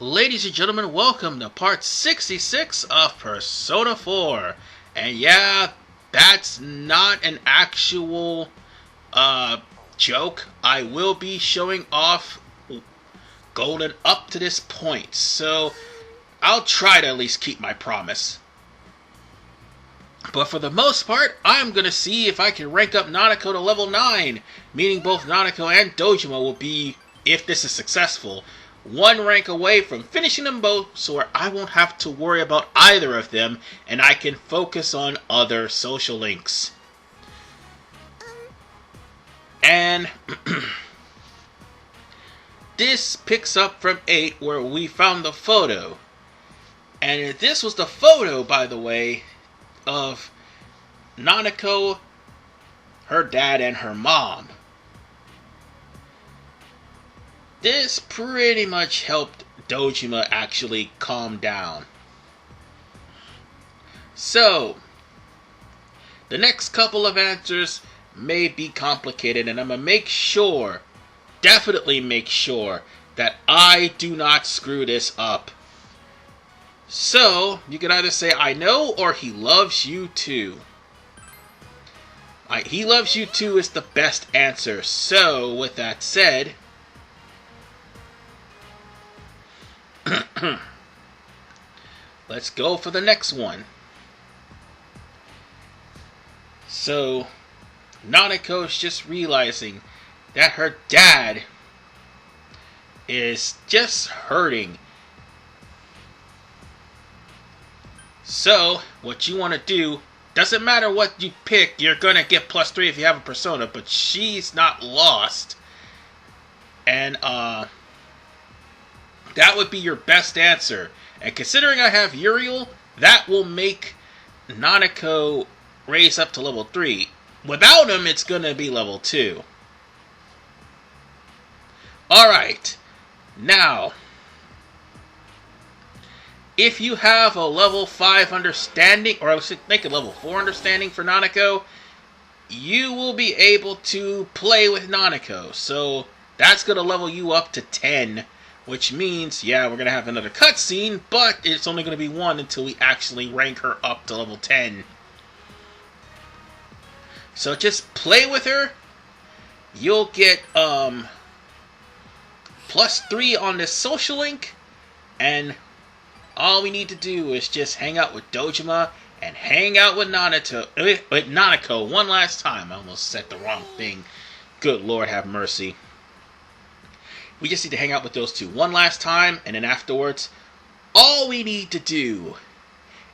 Ladies and gentlemen, welcome to part 66 of Persona 4. And yeah, that's not an actual joke. I will be showing off Golden up to this point, so I'll try to at least keep my promise. But for the most part, I'm going to see if I can rank up Nanako to level 9, meaning both Nanako and Dojima will be, if this is successful, one rank away from finishing them both, so I won't have to worry about either of them, and I can focus on other social links. And this picks up from 8, where we found the photo. And this was the photo, by the way, of Nanako, her dad, and her mom. This pretty much helped Dojima actually calm down. So, the next couple of answers may be complicated, and I'm going to make sure, definitely make sure, that I do not screw this up. So, you can either say, I know, or he loves you too. He loves you too is the best answer. So, with that said, let's go for the next one. So, Nanako's just realizing that her dad is just hurting. So, what you want to do, doesn't matter what you pick, you're going to get +3 if you have a persona, but she's not lost. And, that would be your best answer. And considering I have Uriel, that will make Nanako raise up to level 3. Without him, it's going to be level 2. Alright. Now, if you have a level 5 understanding, or let's make it level 4 understanding for Nanako, you will be able to play with Nanako. So, that's going to level you up to 10. Which means, yeah, we're going to have another cutscene, but it's only going to be one until we actually rank her up to level 10. So just play with her. You'll get +3 on this social link. And all we need to do is just hang out with Dojima and hang out with Nanako one last time. I almost said the wrong thing. Good Lord have mercy. We just need to hang out with those two one last time, and then afterwards, all we need to do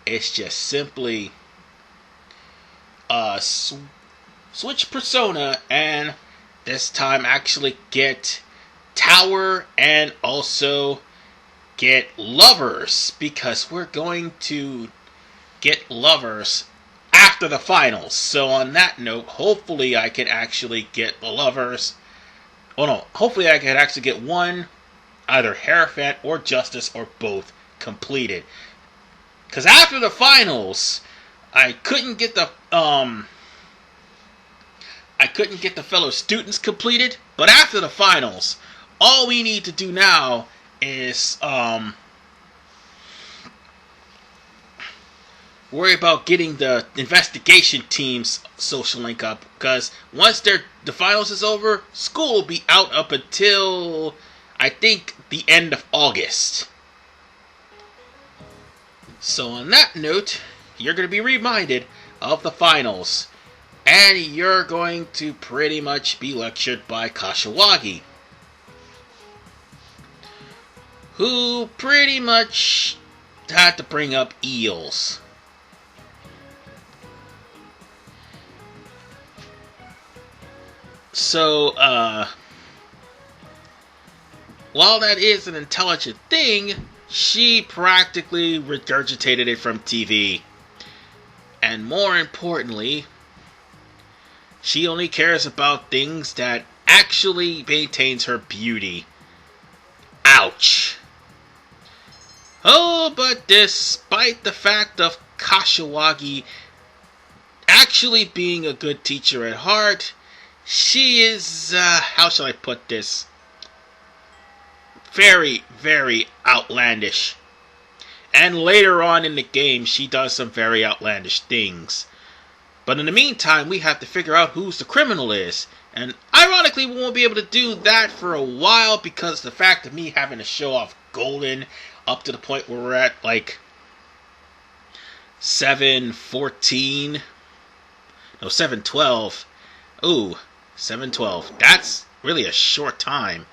is just simply switch persona, and this time actually get Tower and also get Lovers, because we're going to get Lovers after the finals. So on that note, hopefully I can actually get the Lovers. Oh no, hopefully I can actually get one, either Hierophant or Justice or both completed. Because after the finals, I couldn't get the fellow students completed, but after the finals, all we need to do now is worry about getting the investigation team's social link up, because once the finals is over, school will be out up until, I think, the end of August. So on that note, you're going to be reminded of the finals, and you're going to pretty much be lectured by Kashiwagi, who pretty much had to bring up eels. So, while that is an intelligent thing, she practically regurgitated it from TV. And more importantly, she only cares about things that actually maintains her beauty. Ouch. Oh, but despite the fact of Kashiwagi actually being a good teacher at heart, she is, how shall I put this? very, very outlandish. And later on in the game, she does some very outlandish things. But in the meantime, we have to figure out who the criminal is. And ironically, we won't be able to do that for a while because the fact of me having to show off Golden up to the point where we're at like 7:14. No, 7:12. Ooh, 7:12. That's really a short time.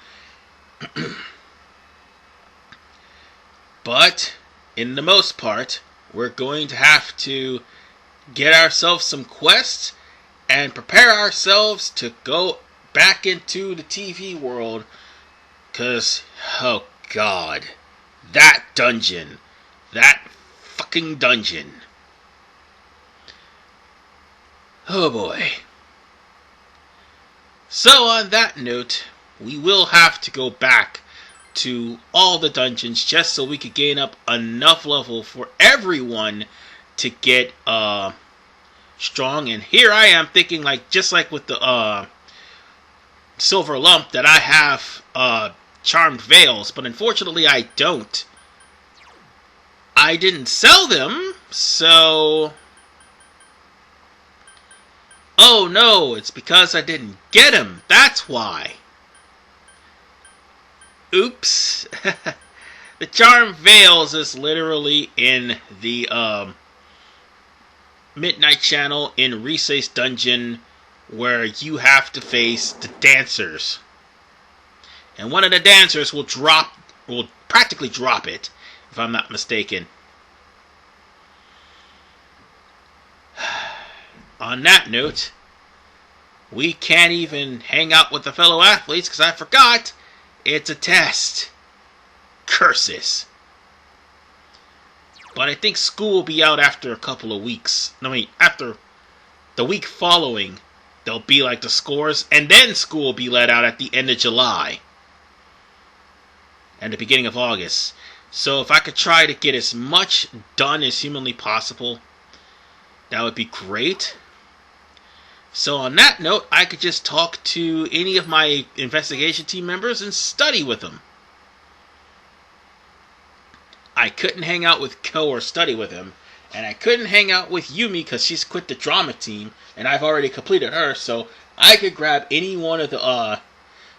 But in the most part, we're going to have to get ourselves some quests and prepare ourselves to go back into the TV world. Because, oh god, that dungeon. That fucking dungeon. Oh boy. So on that note, we will have to go back to all the dungeons just so we could gain up enough level for everyone to get strong. And here I am thinking, like, just like with the silver lump, that I have charmed veils, but unfortunately I don't. I didn't sell them, so oh no, it's because I didn't get them. That's why. Oops. The charm veils is literally in the Midnight Channel in Rise's dungeon, where you have to face the dancers. And one of the dancers will practically drop it, if I'm not mistaken. On that note, we can't even hang out with the fellow athletes because I forgot it's a test. Curses. But I think school will be out after a couple of weeks. After the week following, there'll be like the scores, and then school will be let out at the end of July and the beginning of August. So if I could try to get as much done as humanly possible, that would be great. So on that note, I could just talk to any of my investigation team members and study with them. I couldn't hang out with Ko or study with him, and I couldn't hang out with Yumi because she's quit the drama team, and I've already completed her, so I could grab any one of the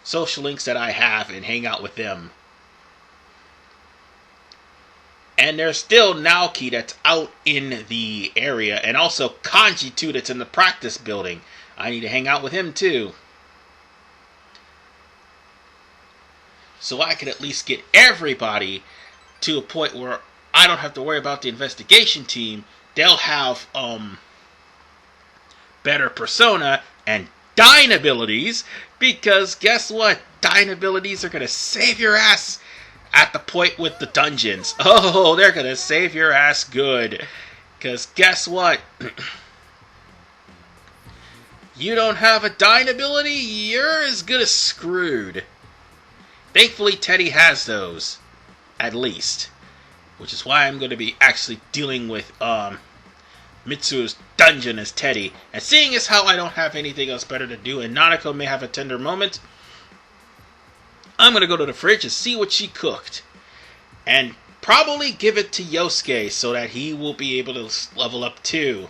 social links that I have and hang out with them. And there's still Naoki that's out in the area, and also Kanji too that's in the practice building. I need to hang out with him too. So I could at least get everybody to a point where I don't have to worry about the investigation team. They'll have better persona and Dyne abilities, because guess what? Dyne abilities are going to save your ass at the point with the dungeons. Oh, they're going to save your ass good. Because guess what? You don't have a Dyne ability, you're as good as screwed. Thankfully, Teddy has those. At least. Which is why I'm going to be actually dealing with Mitsu's dungeon as Teddy. And seeing as how I don't have anything else better to do, and Nanako may have a tender moment, I'm going to go to the fridge and see what she cooked. And probably give it to Yosuke so that he will be able to level up too.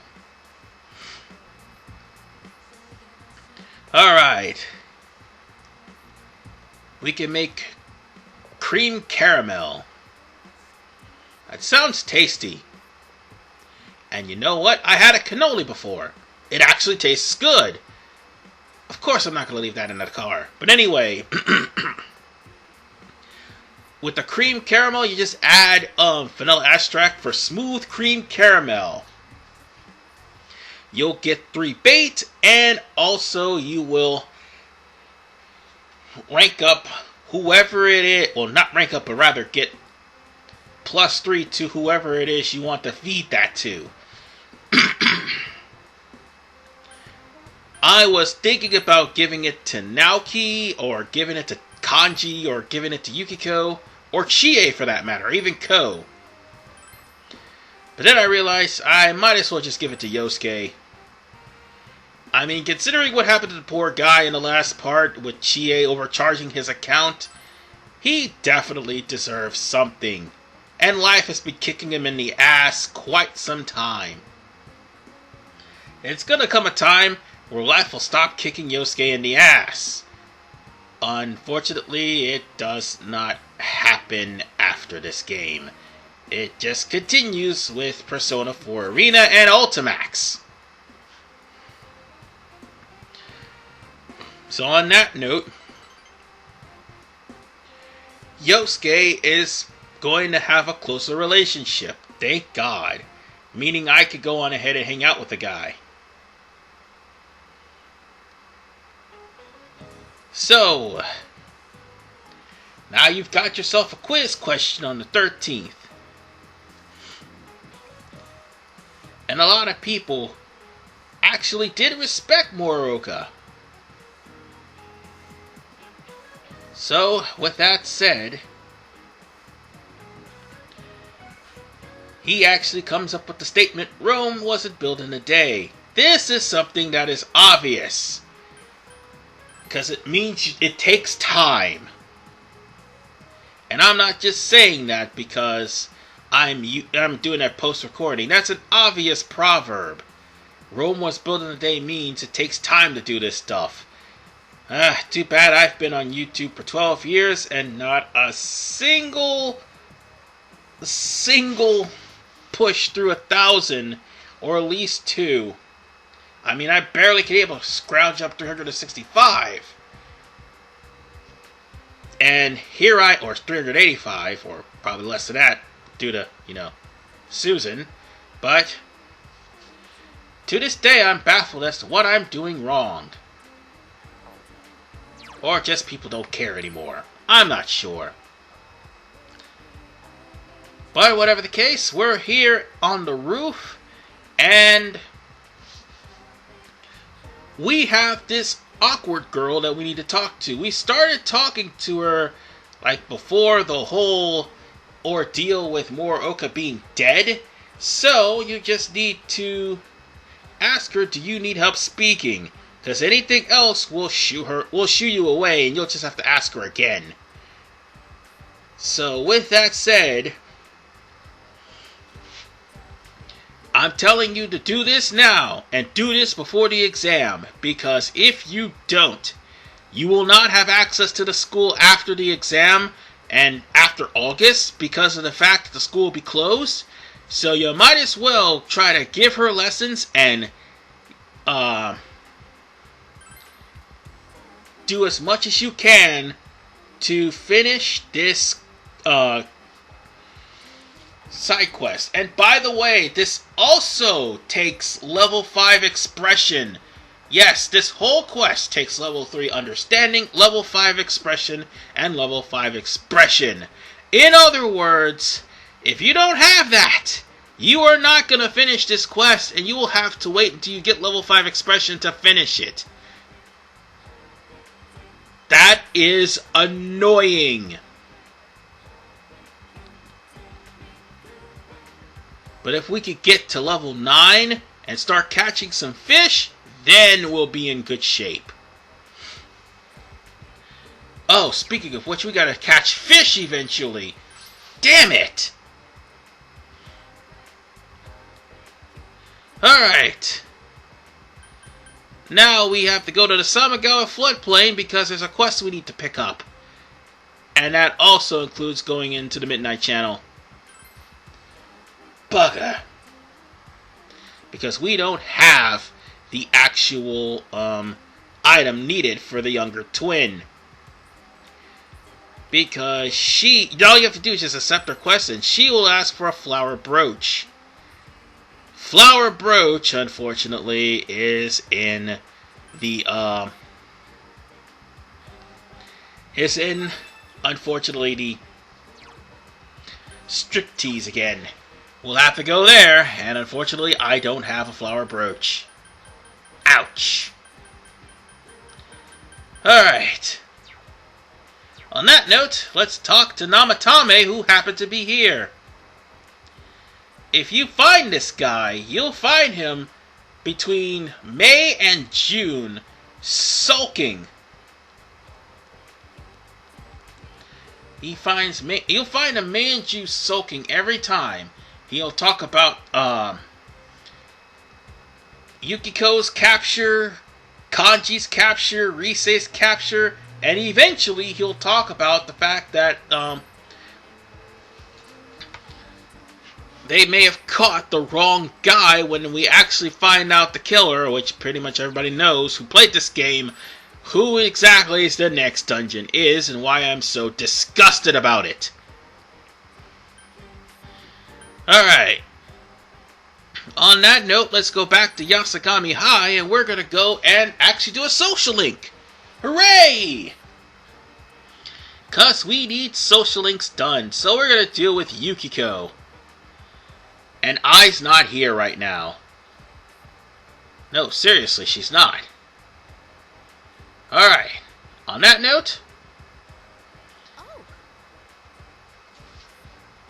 Alright. We can make cream caramel. That sounds tasty. And you know what? I had a cannoli before. It actually tastes good. Of course I'm not going to leave that in the car. But anyway, with the cream caramel, you just add vanilla extract for smooth cream caramel. You'll get 3 bait, and also you will rank up whoever it is. Well, not rank up, but rather get +3 to whoever it is you want to feed that to. I was thinking about giving it to Naoki, or giving it to Kanji, or giving it to Yukiko, or Chie for that matter, or even Ko. But then I realized I might as well just give it to Yosuke. I mean, considering what happened to the poor guy in the last part with Chie overcharging his account, He definitely deserves something. And life has been kicking him in the ass quite some time. It's gonna come a time where life will stop kicking Yosuke in the ass. Unfortunately, it does not happen after this game. It just continues with Persona 4 Arena and Ultimax. So on that note, Yosuke is going to have a closer relationship. Thank God. Meaning I could go on ahead and hang out with the guy. So, now you've got yourself a quiz question on the 13th. And a lot of people actually did respect Muraoka. So, with that said, he actually comes up with the statement, Rome wasn't built in a day. This is something that is obvious. Because it means it takes time. And I'm not just saying that because I'm doing that post-recording. That's an obvious proverb. Rome was built in a day means it takes time to do this stuff. Too bad I've been on YouTube for 12 years and not a single push through 1,000 or at least 2. I mean, I barely could able to scrounge up 365. And here or 385, or probably less than that, due to, Susan. But, to this day, I'm baffled as to what I'm doing wrong. Or just people don't care anymore. I'm not sure. But whatever the case, we're here on the roof, and we have this awkward girl that we need to talk to. We started talking to her like before the whole ordeal with Muraoka being dead. So you just need to ask her, do you need help speaking? Because anything else will shoo you away, and you'll just have to ask her again. So with that said, I'm telling you to do this now, and do this before the exam, because if you don't, you will not have access to the school after the exam, and after August, because of the fact that the school will be closed. So you might as well try to give her lessons and do as much as you can to finish this side quest. And by the way, this also takes level 5 expression. Yes, this whole quest takes level 3 understanding, level 5 expression, and level 5 expression. In other words, if you don't have that, you are not going to finish this quest, and you will have to wait until you get level 5 expression to finish it. That is annoying. But if we could get to level 9 and start catching some fish, then we'll be in good shape. Oh, speaking of which, we gotta catch fish eventually. Damn it! Alright. Now we have to go to the Samigawa floodplain because there's a quest we need to pick up. And that also includes going into the Midnight Channel. Bugger. Because we don't have the actual item needed for the younger twin. Because all you have to do is just accept her quest and she will ask for a flower brooch. Flower brooch, unfortunately, is in the unfortunately, the striptease again. We'll have to go there, and unfortunately, I don't have a flower brooch. Ouch. Alright. On that note, let's talk to Namatame, who happened to be here. If you find this guy, you'll find him between May and June, sulking. You'll find a man juice soaking every time. He'll talk about Yukiko's capture, Kanji's capture, Rise's capture, and eventually he'll talk about the fact that they may have caught the wrong guy when we actually find out the killer, which pretty much everybody knows who played this game, who exactly is the next dungeon is and why I'm so disgusted about it. Alright. On that note, let's go back to Yasogami High and we're going to go and actually do a social link. Hooray! Because we need social links done, so we're going to deal with Yukiko. And Ai's not here right now. No, seriously, she's not. Alright. On that note,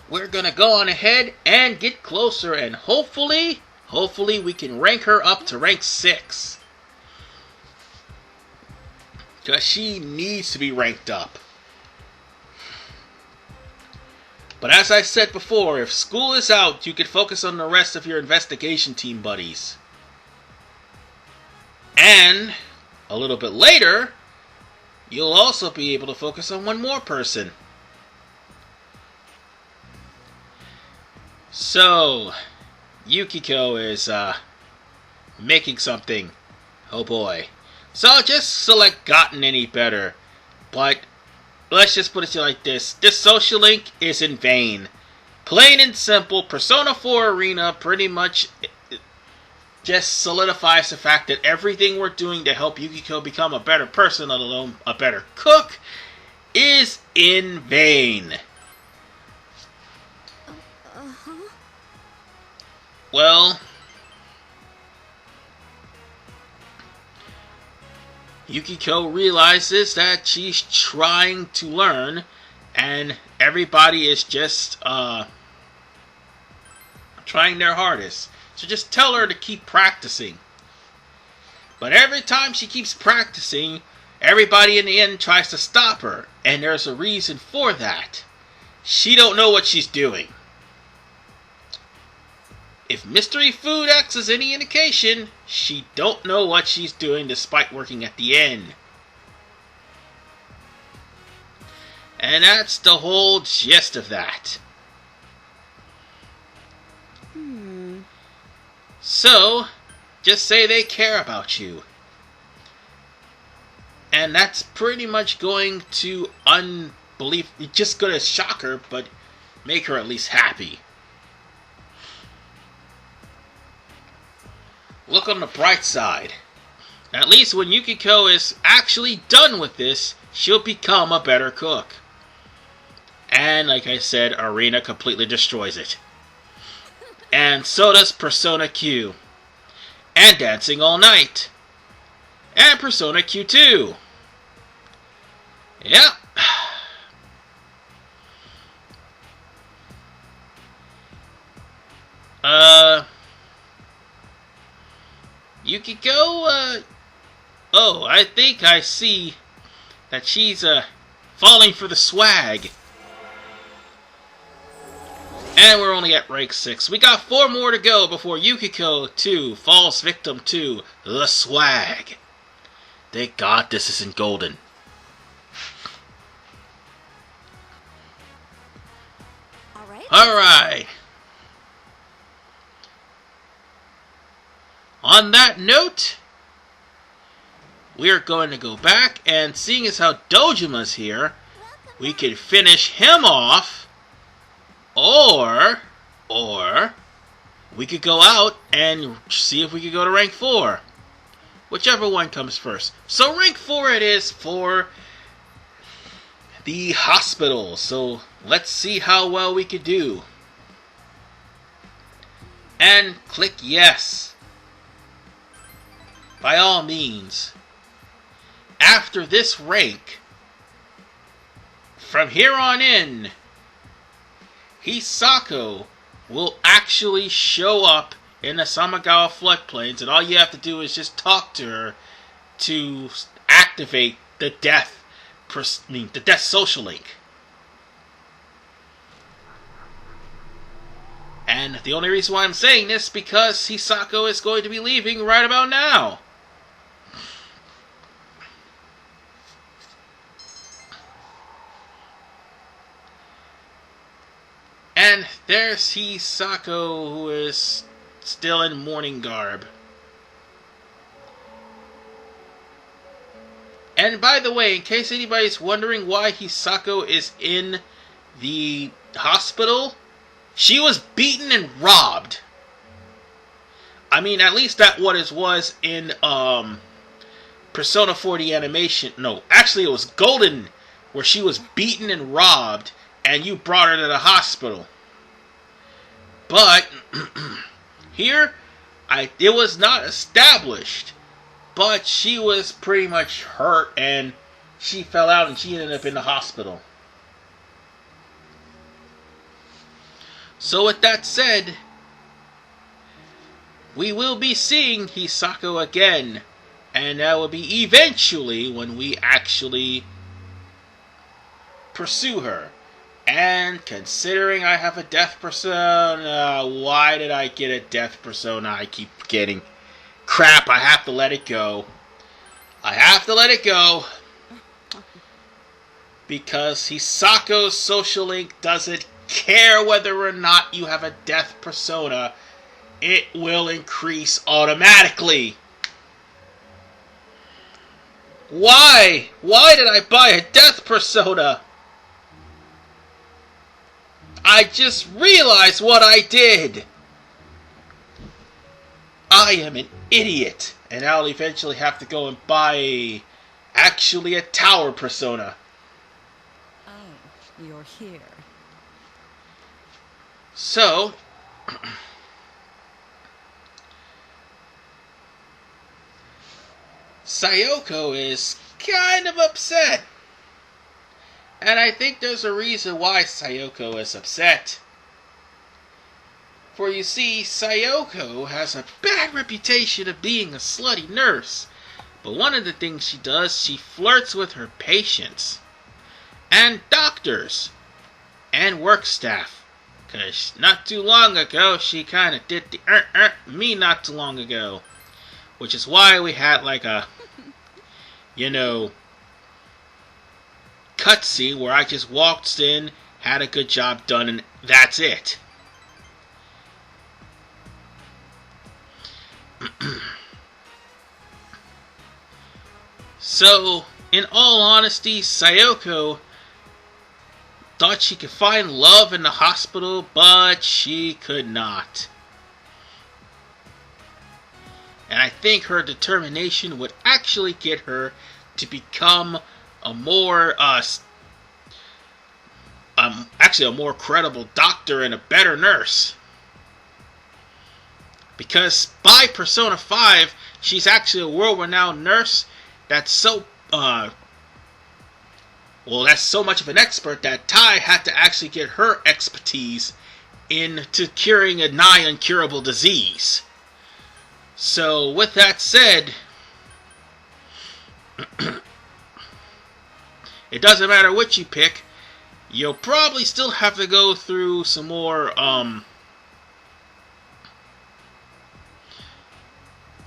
we're gonna go on ahead and get closer and hopefully we can rank her up to rank 6. Because she needs to be ranked up. But as I said before, if school is out, you can focus on the rest of your investigation team buddies. And a little bit later, you'll also be able to focus on one more person. So, Yukiko is making something. Oh boy. So I'll just select Gotten Any Better. But let's just put it like this. This social link is in vain. Plain and simple, Persona 4 Arena pretty much just solidifies the fact that everything we're doing to help Yukiko become a better person, let alone a better cook, is in vain. Well, Yukiko realizes that she's trying to learn, and everybody is just trying their hardest. So just tell her to keep practicing. But every time she keeps practicing, everybody in the end tries to stop her, and there's a reason for that. She don't know what she's doing. If Mystery Food X is any indication, she don't know what she's doing despite working at the end. And that's the whole gist of that. So, just say they care about you. And that's pretty much going to just going to shock her, but make her at least happy. Look on the bright side. At least when Yukiko is actually done with this, she'll become a better cook. And like I said, Arena completely destroys it. And so does Persona Q. And Dancing All Night. And Persona Q2. Yep. Yukiko, oh, I think I see that she's, falling for the swag. And we're only at rank 6. We got 4 more to go before Yukiko 2 falls victim to the swag. Thank God this isn't golden. Alright. On that note, we are going to go back, and seeing as how Dojima's here, we could finish him off, or we could go out and see if we could go to rank 4. Whichever one comes first. So rank 4 it is for the hospital. So let's see how well we could do. And click yes. By all means. After this rank, from here on in, Hisako will actually show up in the Samagawa floodplains, and all you have to do is just talk to her to activate the death social link. the only reason why I'm saying this because Hisako is going to be leaving right about now. And there's Hisako, who is still in mourning garb. And by the way, in case anybody's wondering why Hisako is in the hospital, she was beaten and robbed. I mean, at least that what it was in Persona 4 the animation. No, actually it was Golden, where she was beaten and robbed, and you brought her to the hospital. But here, it was not established. But she was pretty much hurt, and she fell out, and she ended up in the hospital. So with that said, we will be seeing Hisako again, and that will be eventually when we actually pursue her. And considering I have a death persona, why did I get a death persona? I keep forgetting. Crap, I have to let it go. I have to let it go. Because Hisako's social link doesn't care whether or not you have a death persona. It will increase automatically. Why? Why did I buy a death persona? I just realized what I did. I am an idiot. And I'll eventually have to go and buy actually a tower persona. Oh, you're here. So, Sayoko is kind of upset. And I think there's a reason why Sayoko is upset. For you see, Sayoko has a bad reputation of being a slutty nurse. But one of the things she does, she flirts with her patients. And doctors. And work staff. Because not too long ago, she kind of did the me not too long ago. Which is why we had like a, cutscene where I just walked in, had a good job done, and that's it. So, in all honesty, Sayoko thought she could find love in the hospital, but she could not. And I think her determination would actually get her to become a more, actually a more credible doctor and a better nurse. Because by Persona 5, she's actually a world-renowned nurse that's so, that's so much of an expert that Tai had to actually get her expertise into curing a nigh uncurable disease. So, with that said, it doesn't matter which you pick, you'll probably still have to go through some more,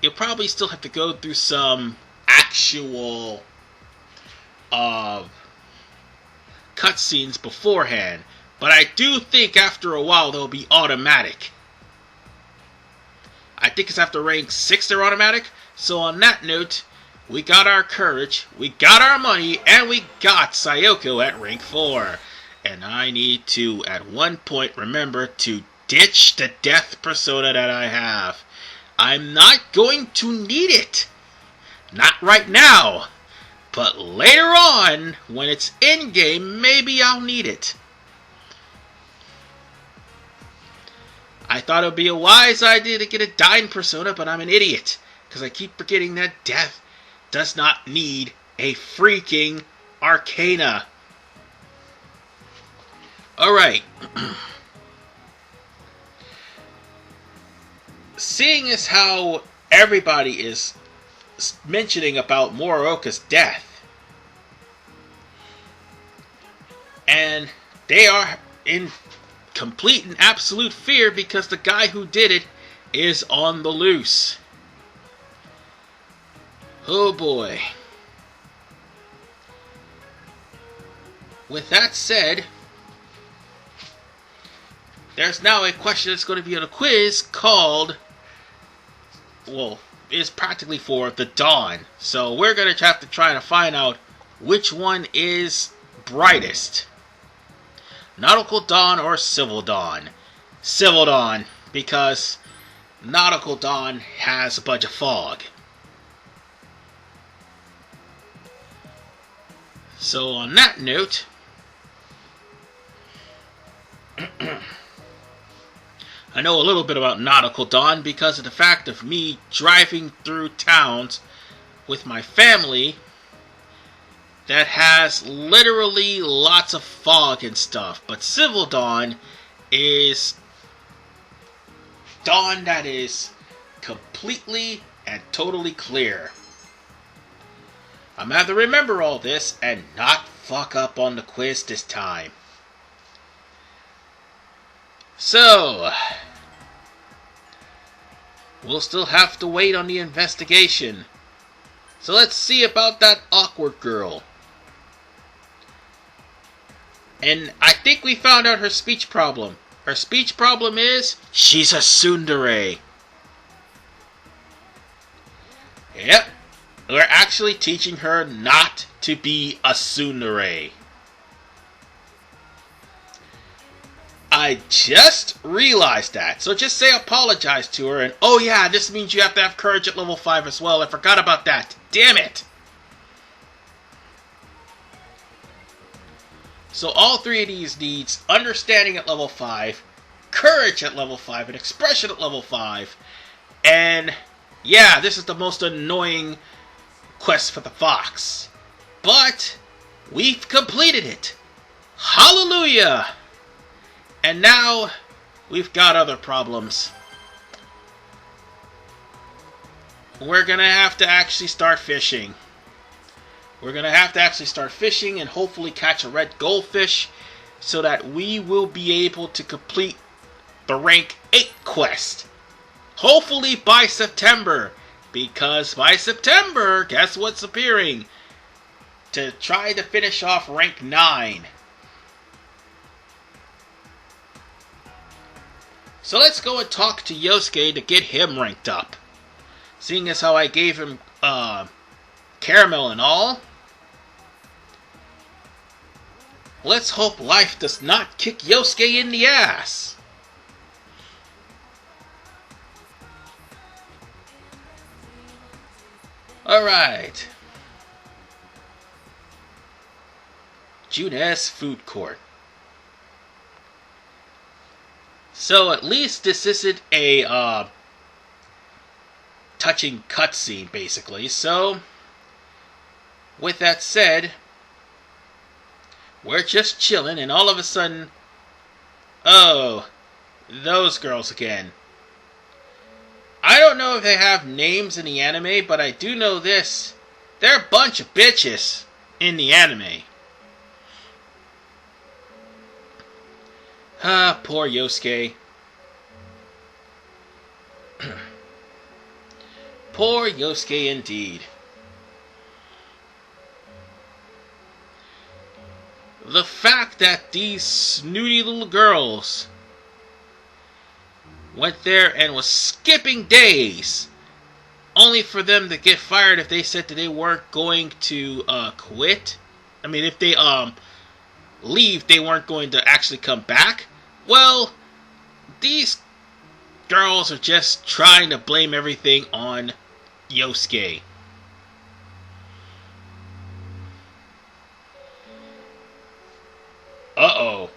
you'll probably still have to go through some actual, cutscenes beforehand. But I do think after a while they'll be automatic. I think it's after rank 6 they're automatic. So on that note, we got our courage, we got our money, and we got Sayoko at rank 4. And I need to, at one point, remember to ditch the death persona that I have. I'm not going to need it. Not right now. But later on, when it's in-game, maybe I'll need it. I thought it would be a wise idea to get a dying persona, but I'm an idiot. Because I keep forgetting that death does not need a freaking arcana. Alright. Seeing as how everybody is mentioning about Moroka's death, and they are in complete and absolute fear because the guy who did it is on the loose. Oh boy. With that said, there's now a question that's going to be on a quiz called, well, it's practically for the dawn. So we're going to have to try to find out which one is brightest. Nautical dawn or civil dawn? Civil dawn, because nautical dawn has a bunch of fog. So on that note, I know a little bit about nautical dawn because of the fact of me driving through towns with my family that has literally lots of fog and stuff. But civil dawn is dawn that is completely and totally clear. I'm gonna have to remember all this and not fuck up on the quiz this time. So, we'll still have to wait on the investigation. So let's see about that awkward girl. And I think we found out her speech problem. Her speech problem is, she's a tsundere. Yep. We're actually teaching her not to be a tsundere. I just realized that. So just say apologize to her and, oh yeah, this means you have to have courage at level 5 as well. I forgot about that. Damn it. So all three of these needs understanding at level 5, courage at level 5, and expression at level 5. And yeah, this is the most annoying quest for the fox. But we've completed it. Hallelujah! And now we've got other problems. We're gonna have to actually start fishing. We're going to have to actually start fishing and hopefully catch a red goldfish so that we will be able to complete the rank 8 quest. Hopefully by September, because by September, guess what's appearing? To try to finish off rank 9. So let's go and talk to Yosuke to get him ranked up. Seeing as how I gave him caramel and all. Let's hope life does not kick Yosuke in the ass. Alright. Junes Food Court. So at least this isn't a touching cutscene, basically. So, with that said, we're just chilling, and all of a sudden, oh, those girls again. I don't know if they have names in the anime, but I do know this. They're a bunch of bitches in the anime. Ah, poor Yosuke. Poor Yosuke indeed. The fact that these snooty little girls went there and was skipping days only for them to get fired if they said that they weren't going to quit. I mean, if they leave, they weren't going to actually come back. Well, these girls are just trying to blame everything on Yosuke. Uh-oh.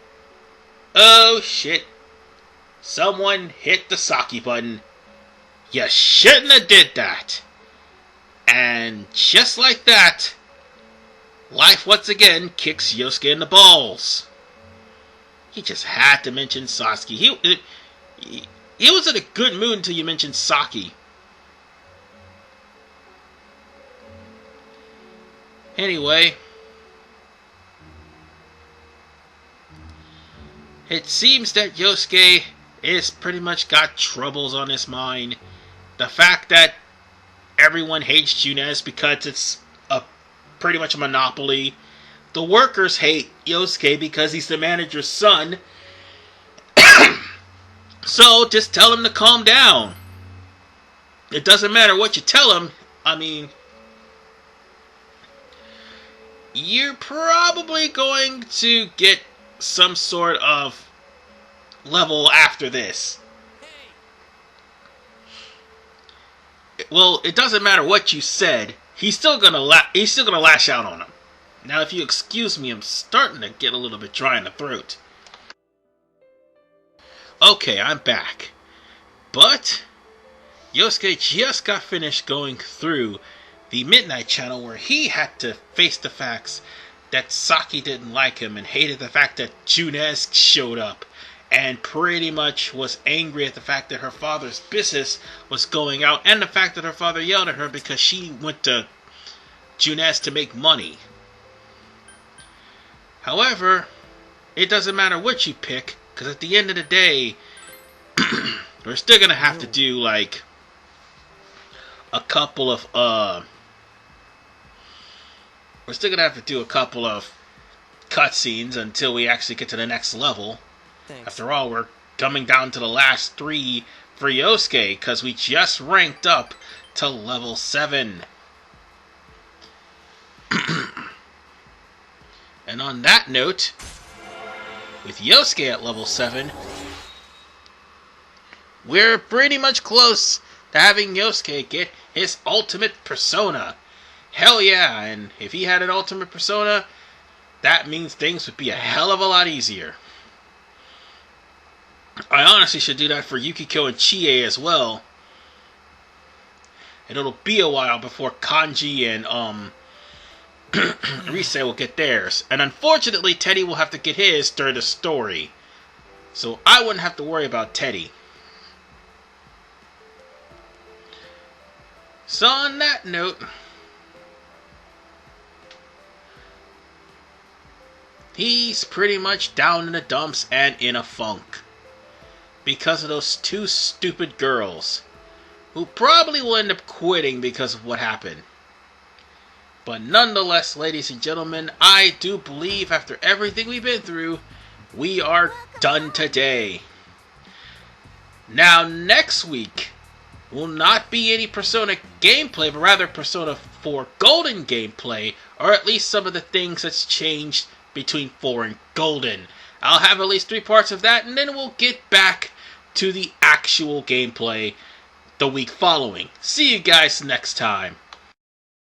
Oh, shit. Someone hit the Saki button. You shouldn't have did that. And just like that, life once again kicks Yosuke in the balls. He just had to mention Sasuke. He was in a good mood until you mentioned Saki. Anyway. It seems that Yosuke is pretty much got troubles on his mind. The fact that everyone hates Junes because it's pretty much a monopoly. The workers hate Yosuke because he's the manager's son. So just tell him to calm down. It doesn't matter what you tell him. I mean, you're probably going to get some sort of level after this. Well, it doesn't matter what you said. He's still gonna lash out on him. Now, if you excuse me, I'm starting to get a little bit dry in the throat. Okay, I'm back. But Yosuke just got finished going through the Midnight Channel where he had to face the facts that Saki didn't like him and hated the fact that Junes showed up and pretty much was angry at the fact that her father's business was going out and the fact that her father yelled at her because she went to Junes to make money. However, it doesn't matter what you pick, because at the end of the day, we're still going to have to do like a couple of cutscenes until we actually get to the next level. Thanks. After all, we're coming down to the last 3 for Yosuke, because we just ranked up to level 7. And on that note, with Yosuke at level 7, we're pretty much close to having Yosuke get his ultimate persona. Hell yeah, and if he had an ultimate persona, that means things would be a hell of a lot easier. I honestly should do that for Yukiko and Chie as well. And it'll be a while before Kanji and Rise will get theirs. And unfortunately, Teddy will have to get his during the story. So I wouldn't have to worry about Teddy. So on that note, he's pretty much down in the dumps and in a funk. Because of those 2 stupid girls. Who probably will end up quitting because of what happened. But nonetheless, ladies and gentlemen, I do believe after everything we've been through, we are done today. Now, next week will not be any Persona gameplay, but rather Persona 4 Golden gameplay, or at least some of the things that's changed between 4 and Golden. I'll have at least 3 parts of that, and then we'll get back to the actual gameplay the week following. See you guys next time.